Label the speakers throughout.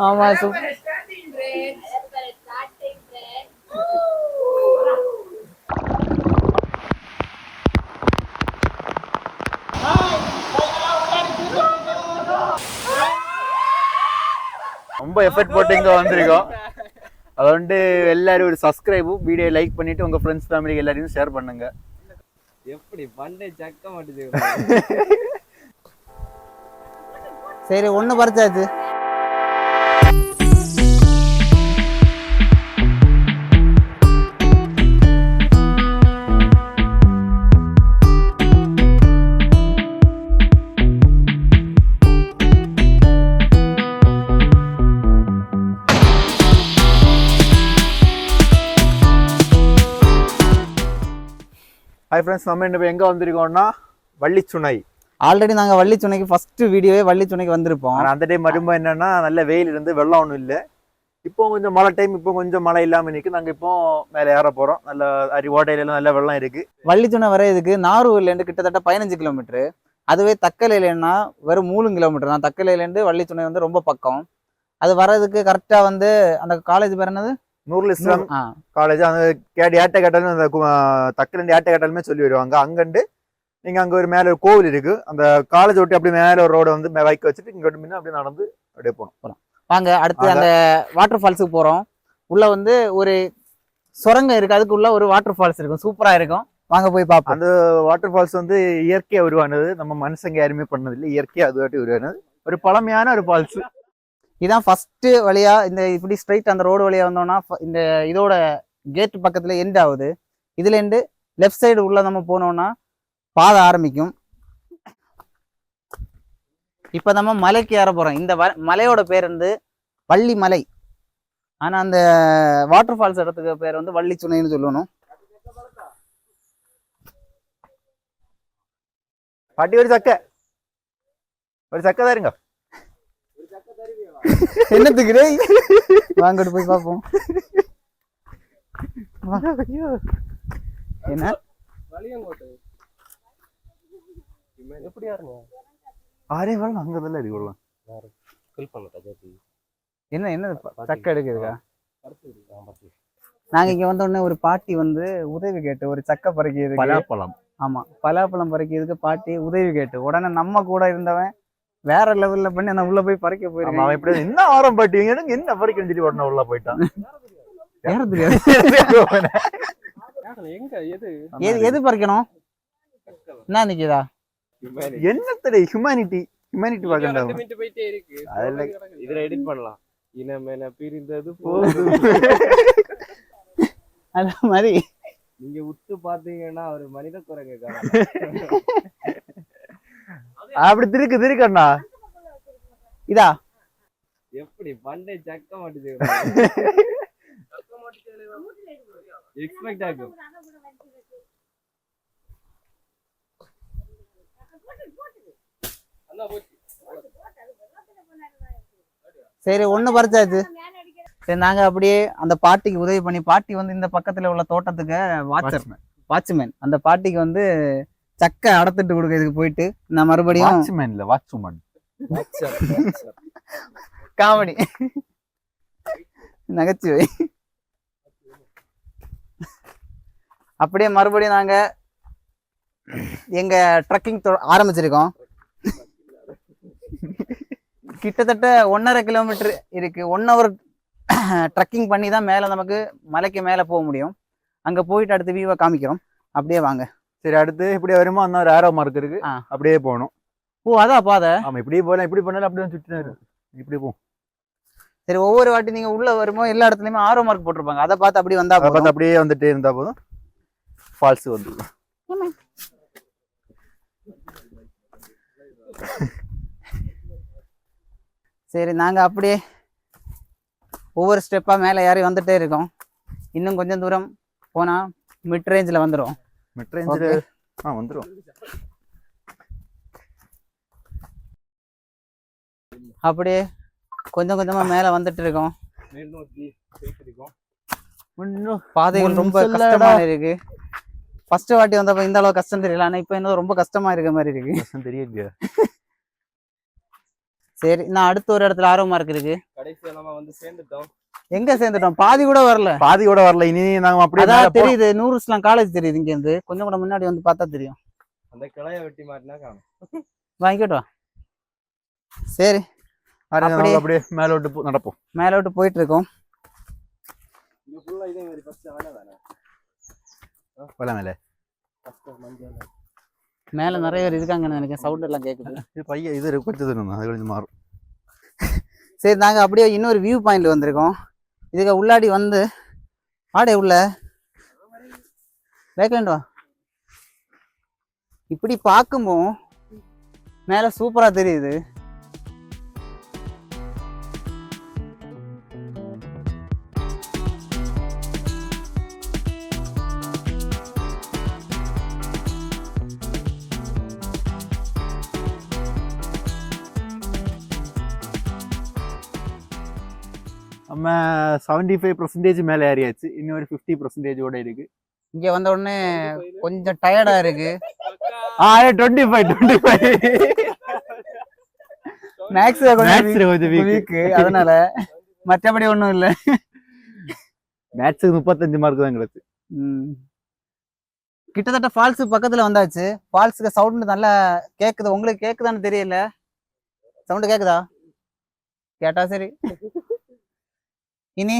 Speaker 1: ஆமா
Speaker 2: ரொம்ப எஃபர்ட் போட்டு இங்க வந்திருக்கோம். அது வந்து எல்லாரும் ஒரு சப்ஸ்கிரைபும் வீடியோ லைக் பண்ணிட்டு உங்க ஃப்ரெண்ட்ஸ் ஃபேமிலிக்கு எல்லாரையும் ஷேர் பண்ணுங்க.
Speaker 3: எப்படி பண்டை சக்க மாட்டேது.
Speaker 1: சரி ஒண்ணு பறிச்சாச்சு.
Speaker 2: ஹாய் ஃப்ரெண்ட்ஸ், நம்ம இப்போ எங்கே வந்திருக்கோம்னா வள்ளிச்சுனை.
Speaker 1: ஆல்ரெடி நாங்கள் வள்ளிச்சுனைக்கு ஃபர்ஸ்ட் வீடியோவே வள்ளிச்சுனைக்கு வந்திருப்போம்.
Speaker 2: ஆனால் அந்த டைம் வரும்போது என்னன்னா நல்ல வெயில் இருந்து வெள்ளம் ஒன்றும் இல்லை. இப்போ கொஞ்சம் மழை டைம், இப்போ கொஞ்சம் மழை இல்லாமல் நிற்கு. நாங்கள் இப்போ மேலே ஏற போகிறோம். நல்ல ஓட்டையிலாம் நல்ல வெள்ளம் இருக்குது.
Speaker 1: வள்ளிச்சுனை வரையதுக்கு நாகர்கோவிலேருந்து கிட்டத்தட்ட 15 கிலோமீட்டரு. அதுவே தக்கலையிலன்னா வெறும் 3 கிலோமீட்டர் தான். தக்கலையிலேருந்து வள்ளிச்சுனை வந்து ரொம்ப பக்கம். அது வர்றதுக்கு கரெக்டாக வந்து அந்த காலேஜ் பேர் என்னது,
Speaker 2: நூருல் இஸ்லாம் காலேஜ். அந்த ஏட்ட கேட்டாலும் அந்த தக்கலேருந்து ஏட்ட கேட்டாலுமே சொல்லி வருவாங்க. அங்கண்டு நீங்கள் அங்கே ஒரு மேலே ஒரு கோவில் இருக்குது. அந்த காலேஜ் ஒட்டி அப்படி மேலே ஒரு ரோடை வந்து வைக்க வச்சுட்டு இங்கே முன்ன அப்படியே நடந்து அப்படியே போகணும்.
Speaker 1: வாங்க அடுத்து அந்த வாட்டர் ஃபால்ஸுக்கு போகிறோம். உள்ள வந்து ஒரு சுரங்கம் இருக்குது, அதுக்குள்ள ஒரு வாட்டர் ஃபால்ஸ் இருக்கும், சூப்பராக இருக்கும். வாங்க போய் பார்ப்போம்.
Speaker 2: அந்த வாட்டர் ஃபால்ஸ் வந்து இயற்கையாக உருவானது, நம்ம மனுஷங்க யாருமே பண்ணதில்லை. இயற்கையாக அது வாட்டி உருவானது, ஒரு பழமையான ஒரு ஃபால்ஸ்.
Speaker 1: இதான் ஃபர்ஸ்ட் வழியா இந்த இப்படி ஸ்ட்ரைட் அந்த ரோடு வழியா வந்தோம்னா இந்த இதோட கேட் பக்கத்துல எண்ட் ஆகுது. இதுல இருந்து லெஃப்ட் சைடு உள்ள நம்ம போனோம்னா பாதை ஆரம்பிக்கும். இப்ப நம்ம மலைக்கு ஏற போறோம். இந்த மலையோட பேர் வந்து வள்ளி மலை. ஆனா அந்த வாட்டர் ஃபால்ஸ் இடத்துக்கு பேர் வந்து வள்ளிச்சுனைன்னு சொல்லணும்.
Speaker 2: பாட்டி ஒரு சக்கை தான் இருங்க.
Speaker 1: என்னத்துக்கு வாங்கிட்டு போய் பார்ப்போம். என்ன என்ன என்ன சக்கை எடுக்குதுக்கா? நாங்க இங்க வந்த உடனே ஒரு பாட்டி வந்து உதவி கேட்டு ஒரு சக்கை பறிக்கிறதுக்கு,
Speaker 2: பலாப்பழம்,
Speaker 1: ஆமா பலாப்பழம் பறிக்கிறதுக்கு பாட்டி உதவி கேட்டு, உடனே நம்ம கூட இருந்தவன் வேற லெவல்ல பண்ணி நான் உள்ள போய் பறிக்க போயிருக்கேன்.
Speaker 2: என்ன ஆரம் பாட்டிங்க என்ன பறிக்க வந்துட்டு உடனே உள்ள போயிட்டான்.
Speaker 1: எது பறிக்கணும் என்ன நிக்குதா?
Speaker 2: என்னத்தடே ஹியூமனிட்டி பார்க்கணும்.
Speaker 3: இதுல எடிட் பண்ணலாம். இனமென பிரிந்தது
Speaker 1: அந்த மாதிரி
Speaker 3: நீங்க உத்து பாத்தீங்கன்னா ஒரு மனித குரங்கு
Speaker 2: அப்படி திருக்கண்ணா.
Speaker 1: இதா
Speaker 3: எப்படி பண்டை சக்க மாட்டேது. எக்ஸ்பெக்ட் ஆகும்.
Speaker 1: சரி ஒண்ணு பறிச்சாச்சு. சரி நாங்க அப்படியே அந்த பாட்டிக்கு உதவி பண்ணி, பாட்டி வந்து இந்த பக்கத்துல உள்ள தோட்டத்துக்கு வாட்ச்மேன், அந்த பாட்டிக்கு வந்து சக்கை அடத்துட்டு கொடுக்கறதுக்கு போயிட்டு நான் மறுபடியும் காமெடி நகைச்சுவை. அப்படியே மறுபடியும் நாங்க எங்க ட்ரக்கிங் ஆரம்பிச்சிருக்கோம். கிட்டத்தட்ட 1.5 கிலோமீட்டர் இருக்கு. 1 ஹவர் ட்ரக்கிங் பண்ணி தான் மேல நமக்கு மலைக்கு மேல போக முடியும். அங்க போயிட்டு அடுத்து வியூவை காமிக்கிறோம். அப்படியே வாங்க.
Speaker 2: சரி, அடுத்து இப்படியே வருமா அந்த ஒரு ஆரோ மார்க் இருக்கு, அப்படியே போகணும்.
Speaker 1: ஓ அதான் பாதை.
Speaker 2: ஆமா, இப்படியே போகலாம். இப்படி பண்ணாலும் அப்படியே சுற்றி இப்படி போகும்.
Speaker 1: சரி, ஒவ்வொரு வாட்டி நீங்க உள்ள வரும்போது எல்லா இடத்துலயுமே ஆரோ மார்க் போட்டிருப்பாங்க. அதை பார்த்து அப்படியே வந்தா
Speaker 2: பார்த்து அப்படியே வந்துட்டே இருந்தா போதும். ஃபால்ஸ் வந்து
Speaker 1: சரி நாங்க அப்படியே ஒவ்வொரு ஸ்டெப்பா மேல ஏறி வந்துட்டே இருக்கோம். இன்னும் கொஞ்சம் தூரம் போனா மிட் ரேஞ்சில் வந்துடும்.
Speaker 2: மிட் ரேஞ்சில் வந்துடும்.
Speaker 1: அப்படியே கொஞ்சம் கொஞ்சமா மேல வந்துட்டு இருக்கோம். பாதைகள் ரொம்ப கஷ்டமா இருக்கு. ஃபர்ஸ்ட் வாட்டி வந்தப்ப இந்த அளவு கஷ்டம் தெரியல, ஆனா இப்ப இன்னும் ரொம்ப கஷ்டமா இருக்க மாதிரி இருக்கு.
Speaker 2: தெரியல.
Speaker 1: சரி, நான் அடுத்த ஒரு இடத்துல ஆர்வமா இருக்கு.
Speaker 3: கடைசியா நம்ம வந்து சேர்ந்துட்டோம்.
Speaker 1: எங்க சேர்ந்துட்டோம்? பாதி கூட வரல.
Speaker 2: பாதி கூட வரல. இனி நாங்க அப்படியே
Speaker 1: அதான் தெரியுது, நூறு இஸ்லாம் காலேஜ் தெரியுது இங்க இருந்து. கொஞ்சம் கூட முன்னாடி வந்து பார்த்தா தெரியும்.
Speaker 3: அந்த கிளைய வெட்டி மாட்டினா காணும்.
Speaker 1: வாங்கிட்டு வா. சரி,
Speaker 2: அப்படியே மேல விட்டு நடப்போம்.
Speaker 1: மேல விட்டு போயிட்டு இருக்கோம்.
Speaker 3: இங்க ஃபுல்லா இதே மாதிரி ஃபர்ஸ்ட் ஆனா தானே
Speaker 2: மேல
Speaker 3: ஃபர்ஸ்ட் மஞ்சள்
Speaker 1: மேல நிறைய பேர் இருக்காங்கன்னு நினைக்கிறேன். சவுண்ட் எல்லாம் கேக்குது.
Speaker 2: பையன் இது கொஞ்சம் தூரம் அது கொஞ்சம் மாறும்.
Speaker 1: சரி, நாங்க அப்படியே இன்னொரு வியூ பாயிண்ட் வந்திருக்கோம். இதுக்கு உள்ளாடி வந்து ஆடே உள்ள பேக்லேண்ட் வா. இப்படி பார்க்கும்போது மேல சூப்பரா தெரியுது.
Speaker 2: நம்ம 75% மேல ஏறியாச்சு. இன்னும் ஒரு 50% ஓட இருக்கு.
Speaker 1: இங்க வந்த உடனே கொஞ்சம் டயர்டா இருக்கு.
Speaker 2: 25
Speaker 1: மேக்ஸ் கொஞ்சம் வீக், அதனால மற்றபடி ஒண்ணும் இல்ல.
Speaker 2: மேத்ஸ்க்கு 35 மார்க் தான் கிடைச்சு.
Speaker 1: கிட்டத்தட்ட ஃபால்ஸ் பக்கத்துல வந்தாச்சு. ஃபால்ஸுக்கு சவுண்ட் நல்லா கேக்குது. உங்களுக்கு கேக்குதான்னு தெரியல. சவுண்ட் கேக்குதா? கேட்டா சரி. இனி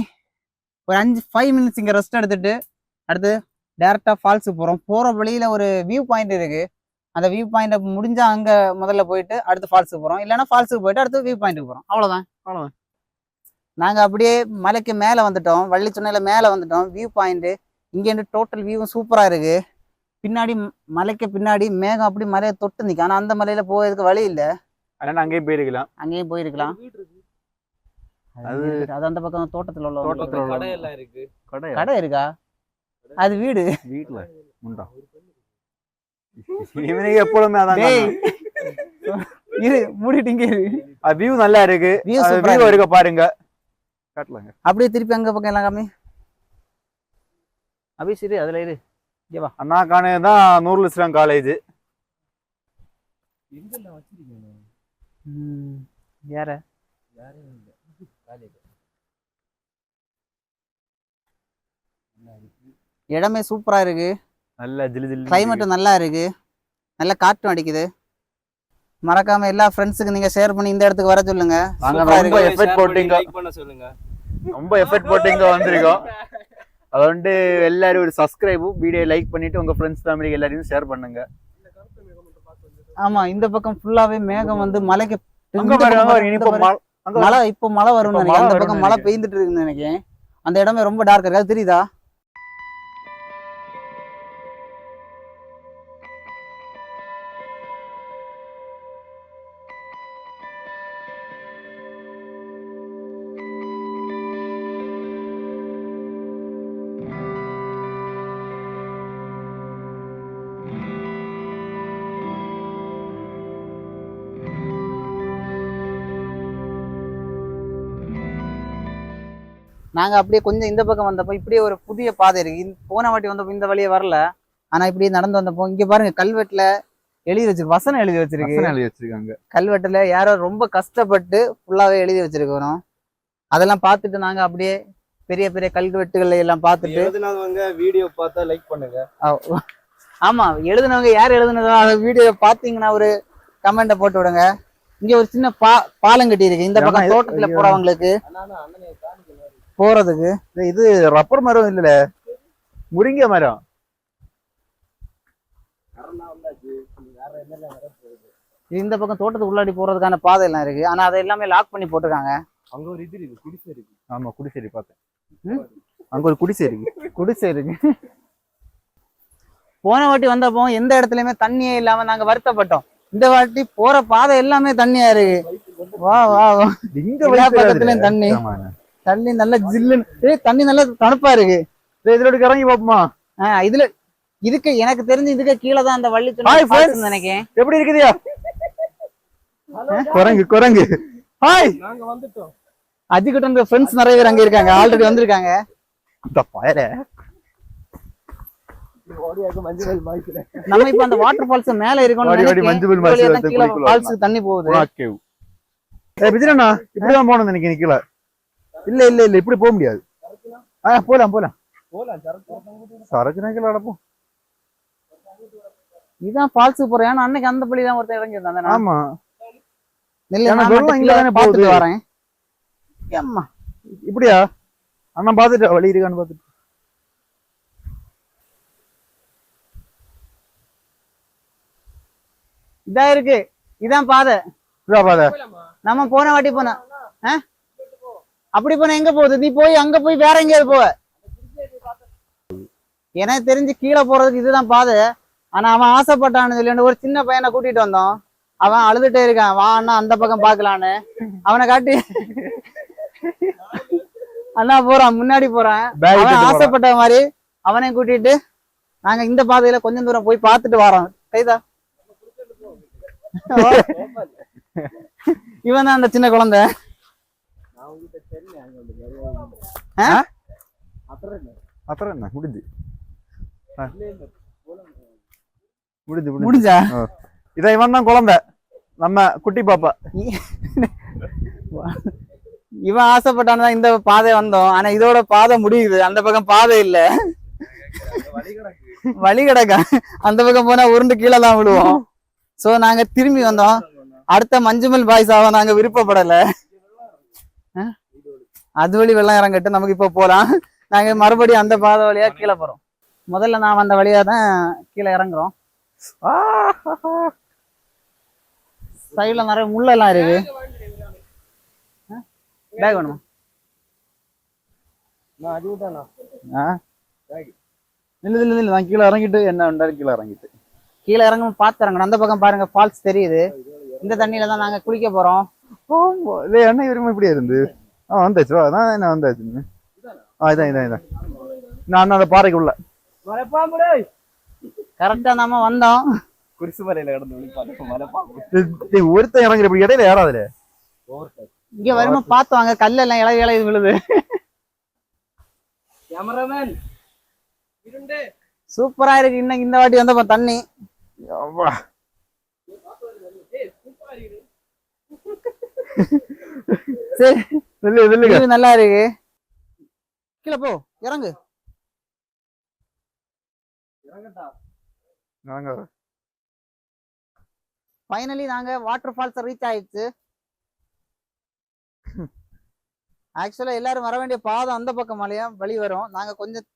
Speaker 1: ஒரு 5 மினிட்ஸ் இங்க ரெஸ்ட் எடுத்துட்டு அடுத்து டைரக்டா ஃபால்ஸுக்கு போறோம். போற வழியில ஒரு வியூ பாயிண்ட் இருக்கு. அந்த வியூ பாயிண்ட் முடிஞ்சா அங்க முதல்ல போயிட்டு அடுத்து ஃபால்ஸுக்கு போறோம். இல்லைன்னா ஃபால்ஸுக்கு போயிட்டு அடுத்து வியூ பாயிண்ட்டுக்கு போறோம். அவ்வளவுதான். நாங்க அப்படியே மலைக்கு மேல வந்துட்டோம். வள்ளி சுனையில மேல வந்துட்டோம். வியூ பாயிண்ட் இங்க இருந்து டோட்டல் வியூவும் சூப்பரா இருக்கு. பின்னாடி மலைக்கு பின்னாடி மேகம் அப்படி மலையை தொட்டு நிற்கும். ஆனா அந்த மலையில போறதுக்கு வழி இல்லை.
Speaker 2: அதனால அங்கேயும் போயிருக்கலாம்.
Speaker 1: அது அந்த பக்கம் தோட்டத்துல உள்ள
Speaker 3: கடை எல்லாம் இருக்கு.
Speaker 1: கடை இருக்கா? அது வீடுல
Speaker 2: முண்டா இவனுக்கு எப்பொழுதுமே அதான்
Speaker 1: இரு, மூடிட்டீங்க.
Speaker 2: வியூ நல்லா இருக்கு. வியூ இருக்க பாருங்க. காட்டலாங்க.
Speaker 1: அப்படியே திருப்பி அங்க பக்கம் எல்லாம் காமி. அப்படியே சரி, அதுல இரு. இங்க வா.
Speaker 2: அண்ணா காலேஜ் தான் நூருல் இஸ்லாம் காலேஜ்.
Speaker 3: எங்கெல்லாம் வச்சிருக்கீங்க?
Speaker 1: யார
Speaker 3: யாரும் இல்ல. காலேஜ்
Speaker 1: இடமே சூப்பரா இருக்கு.
Speaker 2: நல்ல ஜிலு ஜிலு
Speaker 1: கிளைமேட் நல்லா இருக்கு. நல்ல காற்றும் அடிக்குது. மறக்காம எல்லா ஃப்ரெண்ட்ஸுக்கு நீங்க ஷேர் பண்ணி இந்த இடத்துக்கு வர சொல்லுங்க.
Speaker 2: ரொம்ப எஃபர்ட் போட்டீங்க.
Speaker 3: லைக் பண்ண சொல்லுங்க.
Speaker 2: ரொம்ப எஃபர்ட் போட்டீங்க வந்திருக்கோம். அது வந்து எல்லாரும் ஒரு சப்ஸ்கிரைபும் வீடியோ லைக் பண்ணிட்டு உங்க ஃப்ரெண்ட்ஸ் ஃபேமிலிக்கு எல்லாரையும் ஷேர் பண்ணுங்க.
Speaker 1: ஆமா, இந்த பக்கம் ஃபுல்லாவே மேகம் வந்து மலைக்கு
Speaker 2: மழை
Speaker 1: இப்போ மழை வரும்னு நினைக்கிறேன். அந்த பக்கம் மழை பெய்ந்துட்டு இருக்குன்னு நினைக்கிறேன். அந்த இடமே ரொம்ப டார்க் இருக்கு. அது தெரியுதா? நாங்க அப்படியே கொஞ்சம் இந்த பக்கம் வந்தப்போ இப்படியே ஒரு புதிய பாதை இருக்கு. போன வாட்டி வந்தப்போ இந்த வழியே வரல. ஆனா இப்படி நடந்து வந்தப்போ இங்க பாருங்க, கல்வெட்டுல எழுதி வச்சிருக்கு. வசனம் எழுதி வச்சிருக்காங்க. கல்வெட்டுல யாரோ ரொம்ப கஷ்டப்பட்டு ஃபுல்லாவே எழுதி வச்சிருக்கிறோம். அதெல்லாம் பார்த்துட்டு நாங்க அப்படியே பெரிய பெரிய கல்வெட்டுகளை எல்லாம் பார்த்துட்டு
Speaker 3: எழுதுனவங்க வீடியோ பார்த்தா லைக் பண்ணுங்க.
Speaker 1: ஆமா, எழுதுனவங்க யார் எழுதுனதோ அந்த வீடியோ பாத்தீங்கன்னா ஒரு கமெண்ட போட்டு விடுங்க. இங்க ஒரு சின்ன பாலம் கட்டி இருக்கு. இந்த பக்கம் தோட்டத்துல போறவங்களுக்கு போறதுக்கு.
Speaker 2: இது ரப்பர் மரம் இல்ல, முருங்கை மரம்.
Speaker 1: இந்த பக்கம் தோட்டத்துக்கு உள்ளாடி போறதுக்கான பாதை எல்லாம் இருக்கு. ஆனா அதை எல்லாமே லாக் பண்ணி போட்டிருக்காங்க.
Speaker 3: அங்க ஒரு இது இருக்கு, குடிசை இருக்கு.
Speaker 2: ஆமா, குடிசை பார்த்தேன். அங்க ஒரு குடிசை இருக்கு.
Speaker 1: போன வாட்டி வந்தப்போ எந்த இடத்துலயுமே தண்ணியே இல்லாம நாங்க வருத்தப்பட்டோம். இந்த வாட்டி போற பாதை எல்லாமே தண்ணியா இருக்கு. வா வா வா. பக்கத்துலயும் தண்ணி நல்லா ஜில்லுன்னு. தண்ணி நல்லா தணுப்பா இருக்கு.
Speaker 2: இதுல இறங்கி பாப்போமா?
Speaker 1: இதுல இதுக்கு எனக்கு தெரிஞ்சு இதுக்கு கீழே தான் அந்த வள்ளி நினைக்கிறேன்.
Speaker 2: எப்படி இருக்குதியா? குரங்கு ஹாய்,
Speaker 3: நாங்க வந்துட்டோம்.
Speaker 1: அதிகிட்ட ஃப்ரெண்ட்ஸ் நிறைய பேர் அங்க இருக்காங்க. ஆல்ரெடி வந்திருக்காங்க. நம்ம இப்ப அந்த வாட்டர் ஃபால்ஸ் மேல இருக்கோம். தண்ணி போகுது.
Speaker 2: விஜயண்ணா இப்படிதான் போகணும் நினைக்கிறேன் கீழே. இல்ல இப்படி போக முடியாது. போலாம் சரக்கு நாய்கள் அடப்போம்.
Speaker 1: இதான் ஃபால்ஸுக்கு போறேன். ஏன்னா அன்னைக்கு அந்த பள்ளி தான் ஒருத்தர் இறங்கி இருந்தாங்க.
Speaker 2: ஆமா
Speaker 1: நெல்லு
Speaker 2: ஏன்னா
Speaker 1: நான்
Speaker 2: வெள்ளம்
Speaker 1: மட்டும்
Speaker 2: இங்க தானே
Speaker 1: கீழே பார்த்துட்டு
Speaker 2: போகுது.
Speaker 1: வரேன். ஏம்மா
Speaker 2: இப்படியா அண்ணா பாத்துட்டு வழி இருக்கான்னு பாத்துட்டு.
Speaker 1: இதா இருக்கு. இதான் பாதை.
Speaker 2: இதா பாதை.
Speaker 1: நம்ம போன வாட்டி போன அப்படி போன எங்க போகுது? நீ போய் அங்க போய் வேற எங்கேயாவது போவ. எனக்கு தெரிஞ்சு கீழே போறதுக்கு இதுதான் பாதை. ஆனா அவன் ஆசைப்பட்டான்னு சொல்லி ஒரு சின்ன பையனை கூட்டிட்டு வந்தோம். அவன் அழுதுட்டே இருக்கான், வா அண்ணா அந்த பக்கம் பாக்கலான்னு. அவனை காட்டி அண்ணா போறான், முன்னாடி போறான். அவன் ஆசைப்பட்ட மாதிரி அவனையும் கூட்டிட்டு நாங்க இந்த பாதையில கொஞ்சம் தூரம் போய் பார்த்துட்டு வரோம். கைதா இவன் தான் அந்த சின்ன குழந்தை.
Speaker 2: அப்புறம் என்ன
Speaker 1: முடிஞ்சா
Speaker 2: இதான் இவன் தான் குழந்தை, நம்ம குட்டி பாப்பா.
Speaker 1: இவன் ஆசைப்பட்டான் இந்த பாதை வந்தோம். ஆனா இதோட பாதை முடியுது, அந்த பக்கம் பாதை இல்ல, வழி கிடக்கா. அந்த பக்கம் போனா உருண்டு கீழே தான் விடுவோம். சோ நாங்க திரும்பி வந்தோம். அடுத்த மஞ்சுமல் பாய்ஸ் ஆக நாங்க விருப்பப்படல. அது வழி வெள்ளம் இறங்கட்டு, நமக்கு இப்ப போலாம். நாங்க மறுபடியும் அந்த பாதை வழியா கீழே போறோம். முதல்ல நான் வந்த வழியா தான் கீழே இறங்குறோம். சைடுல நிறைய முள்ளெல்லாம் இருக்கு. பேக் வேணுமா?
Speaker 2: இல்ல நான் கீழே இறங்கிட்டு என்ன கீழே இறங்கிட்டு
Speaker 1: கீழே இறங்கும் பார்த்து இறங்கணும். அந்த பக்கம் பாருங்க ஃபால்ஸ் தெரியுது. இந்த தண்ணியில தான் நாங்க குளிக்க போறோம்.
Speaker 2: என்ன விரும்ப இப்படியா இருந்து வந்தாச்சு. அதான் என்ன வந்தாச்சு. இதான் நான் அந்த பாறைக்குள்ள
Speaker 1: கரெக்டா நாம வந்தோம்.
Speaker 3: குரிசு மலையில கிடந்து
Speaker 2: ஒருத்தன் இறங்குற இப்படி இடையில ஏறாதுல.
Speaker 1: இங்க வருமா பார்த்தோம், அங்க கல்லு எல்லாம் இலை விழுது.
Speaker 3: கேமராமேன்
Speaker 1: சூப்பரா இருக்கு. இன்னைக்கு இந்த வாட்டி வந்தப்ப தண்ணி சரி நல்லா இருக்கு. கீழே போ, இறங்கு. ஃபைனலி நாங்க வாட்டர் ஃபால்ஸ் ரீச் ஆயிடுச்சு. ஆக்சுவலா எல்லாரும் வர வேண்டிய பாதை அந்த பக்கம் மலையா வழி வரும். நாங்க கொஞ்சம்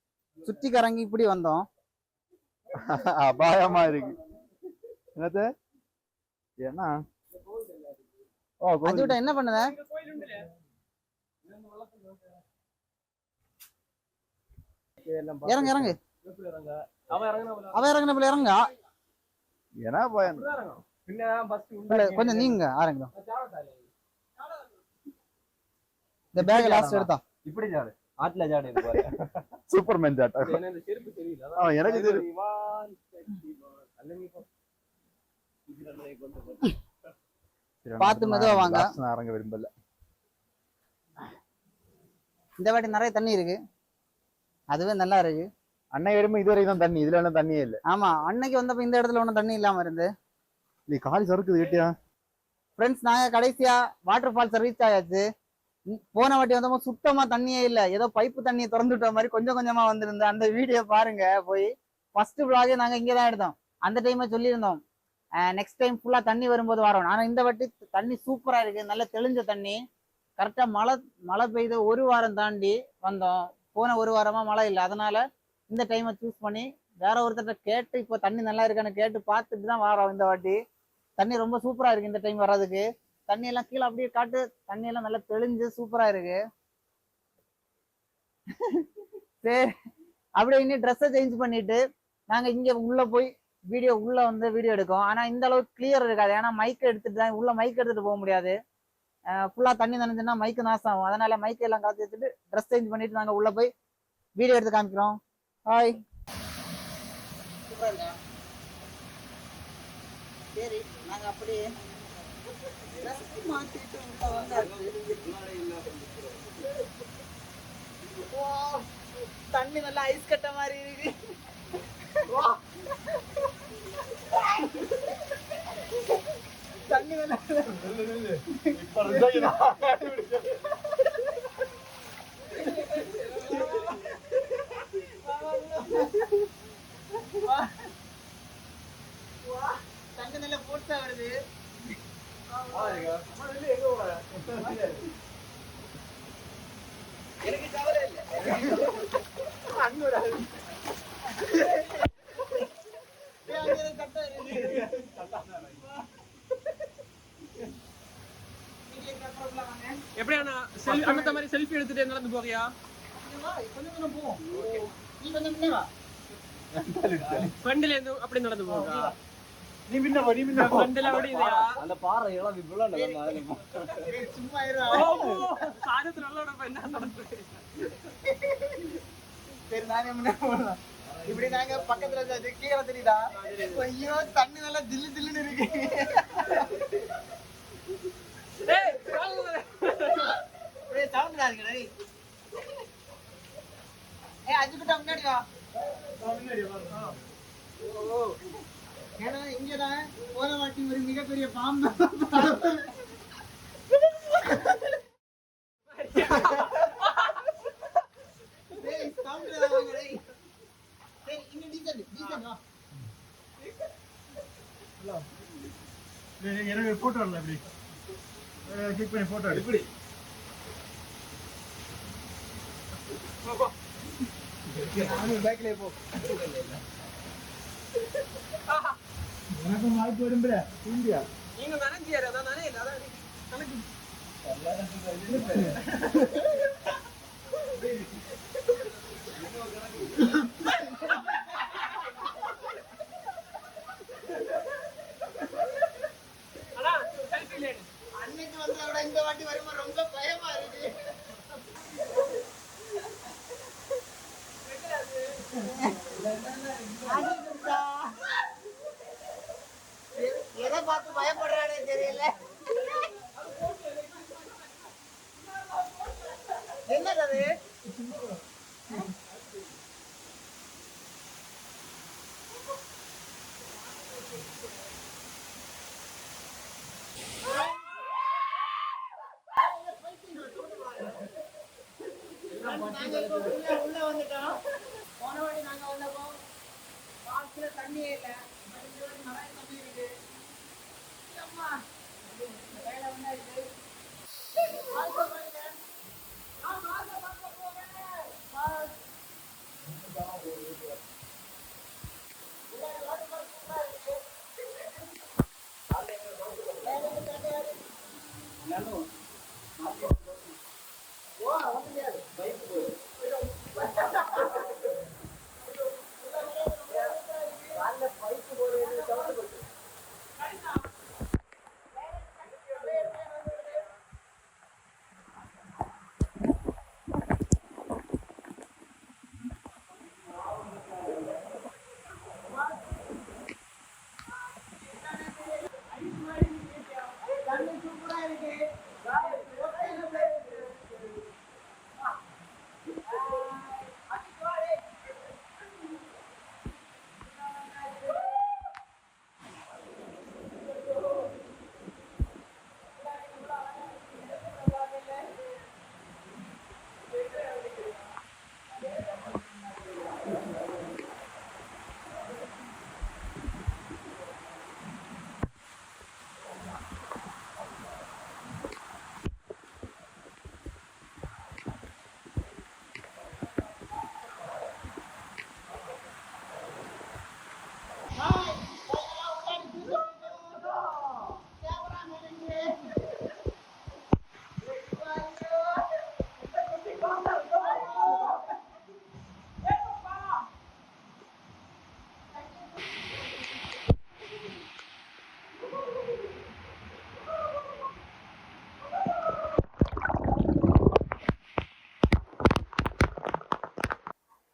Speaker 1: சுத்தி கறங்கி இப்படி வந்தோம்.
Speaker 2: அபாயமா இருக்கு. என்னது ஏன்னா
Speaker 1: அஜுட்ட என்ன பண்ணுத? இறங்கு இறங்கு. அவ இறங்கின பிள்ளை இறங்க.
Speaker 2: ஏன்னா
Speaker 1: கொஞ்சம் நீங்க ஆரங்க. இந்த பேக் லாஸ்ட் எடுத்தா
Speaker 3: இப்படி ஜாடு ஆட்ல ஜாடு பாரு.
Speaker 2: சூப்பர்மேன் ஜாட்.
Speaker 3: இந்த செருப்பு தெரியல.
Speaker 2: எனக்கு தெரியும்.
Speaker 1: பாத்து மெதுவா வாங்க.
Speaker 2: நான் இறங்க விரும்பல.
Speaker 1: இந்த வாட்டி நிறைய தண்ணி இருக்கு, அதுவே நல்லா இருக்கு.
Speaker 2: அன்னை விரும்ப இதுவரைக்கும் தான் தண்ணி, இதுல ஒன்றும் தண்ணியே இல்லை.
Speaker 1: ஆமா அன்னைக்கு வந்தப்ப இந்த இடத்துல ஒன்றும் தண்ணி இல்லாம இருந்து
Speaker 2: நீ காலி சறுக்குது கேட்டியா?
Speaker 1: ஃப்ரெண்ட்ஸ் நாங்க கடைசியா வாட்டர் ஃபால்ஸ் ரீச் ஆயாச்சு. போன வாட்டி வந்தப்போ சுத்தமா தண்ணியே இல்லை, ஏதோ பைப்பு தண்ணியை திறந்து விட்ட மாதிரி கொஞ்சம் கொஞ்சமா வந்திருந்த அந்த வீடியோ பாருங்க போய். ஃபர்ஸ்ட் vlog நாங்க இங்கதான் எடுத்தோம். அந்த டைமே சொல்லியிருந்தோம் நெக்ஸ்ட் டைம் ஃபுல்லா தண்ணி வரும்போது வரோம். ஆனா இந்த வாட்டி தண்ணி சூப்பரா இருக்கு, நல்ல தெளிஞ்ச தண்ணி. கரெக்டா மழை பெய்து ஒரு வாரம் தாண்டி வந்தோம். போன ஒரு வாரமா மழை இல்லை, அதனால இந்த டைமை சூஸ் பண்ணி வேற ஒருத்தர்கிட்ட கேட்டு இப்போ தண்ணி நல்லா இருக்கான்னு கேட்டு பார்த்துட்டு தான் வரோம். இந்த வாட்டி தண்ணி ரொம்ப சூப்பரா இருக்கு. இந்த டைம் வர்றதுக்கு தண்ணி எல்லாம் கீழே அப்படியே காட்டு, தண்ணி எல்லாம் நல்லா தெளிஞ்சு சூப்பரா இருக்கு. சரி அப்படியே இன்னும் ட்ரெஸ்ஸை சேஞ்ச் பண்ணிட்டு நாங்க இங்க உள்ள போய் உள்ள வந்து வீடியோ எடுக்கும். ஆனா இந்த அளவுக்கு கிளியர் இருக்காது, ஏன்னா மைக் எடுத்துட்டு தான் உள்ள மைக் எடுத்துட்டு போக முடியாது. ஃபுல்லா தண்ணி நனைஞ்சுன்னா மைக்கு நாசம் ஆகும். அதனால மைக் எல்லாம் காத்து வச்சுட்டு ட்ரெஸ் சேஞ்ச் பண்ணிட்டு நாங்க உள்ள போய் வீடியோ எடுத்து காமிக்கிறோம். ஹாய். சரி நாங்க அப்படியே மாத்திட்டு தண்ணி நல்லா ஐஸ் கட்ட மாதிரி இருக்கு. தண்ணி தண்ணி நல்ல போட்டா வருது. எனக்கு கவலை இல்லை.
Speaker 4: எப்படியா அந்த மாதிரி செல்ஃபி எடுத்துட்டு நடந்து போறியா?
Speaker 1: கொஞ்சம் போவோம். நீ கொஞ்சம் முன்னே வா.
Speaker 4: ஃப்ரெண்ட்ல இருந்து அப்படி நடந்து போறா?
Speaker 2: நீ பின்ன
Speaker 4: ஃப்ரெண்ட்ல ஓடியா?
Speaker 3: அந்த பாறை எல்லாம் விபுலா
Speaker 1: சும்மா இருடா.
Speaker 4: சாரத்து நல்லோட என்ன நடந்துச்சு?
Speaker 1: சரி நானே முன்னே போறேன். இப்படி நாங்க பக்கத்துல கீழே தெரியுதா? ஐயோ தண்ணி நல்லா ஜில்லு ஜில்லுன்னு இருக்கு.
Speaker 4: டேய்
Speaker 1: சவுண்ட் இருக்குடா. அஜிக்கிட்ட முன்னாடி வா. ஏன்னா இங்கதான் போன வாட்டி ஒரு மிகப்பெரிய பாம்பு.
Speaker 2: எனக்கு போட்டோ வரல அப்படி கிளிக் பண்ணி போட்டோ எப்படி
Speaker 1: பேக்ல போ.
Speaker 2: எனக்கும் வாய்ப்பு வரும்புற இந்தியா
Speaker 4: நீங்க நனைஞ்சியாரு அதான் நனையில அதான் கணக்கு
Speaker 1: அன்னைக்கு வந்தா விட இந்த வாட்டி வருமா ரொம்ப பயமா இருக்கு. எதை பார்த்து பயப்படுறானே தெரியல. என்னது அது? உள்ள வந்துட்டோம். போன வாட்டி நாங்க வந்தப்போ பாக்ஸ்ல தண்ணியே இல்லை. நிறைய தண்ணி இருக்கு. அம்மா வேலை ஒண்ணா இருக்கு.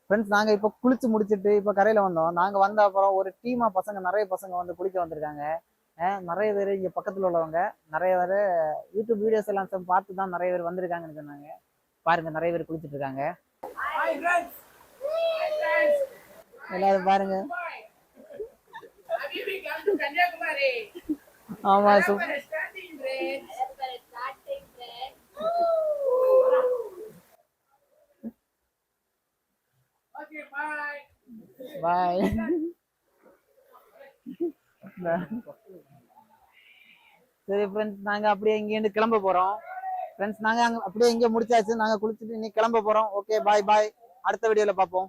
Speaker 5: ஃப்ரெண்ட்ஸ் நாங்கள் இப்போ குளிச்சு முடிச்சுட்டு இப்போ கரையில் வந்தோம். நாங்கள் வந்த அப்புறம் ஒரு டீமாக பசங்க நிறைய பசங்க வந்து குளிக்க வந்திருக்காங்க. நிறைய பேர் இங்கே பக்கத்தில் உள்ளவங்க நிறைய பேர் யூடியூப் வீடியோஸ் எல்லாம் பார்த்து தான் நிறைய பேர் வந்திருக்காங்கன்னு சொன்னாங்க. பாருங்க நிறைய பேர் குளிச்சுட்டு இருக்காங்க. எல்லாரும் பாருங்க. ஆமா பாய். சரி ஃப்ரெண்ட்ஸ், நாங்க அப்படியே இங்கேருந்து கிளம்ப போறோம். ஃப்ரெண்ட்ஸ், நாங்க அப்படியே இங்க முடிச்சாச்சு. நாங்க குளிச்சுட்டு இன்னைக்கு கிளம்ப போறோம். ஓகே, பாய் பாய். அடுத்த வீடியோல பார்ப்போம்.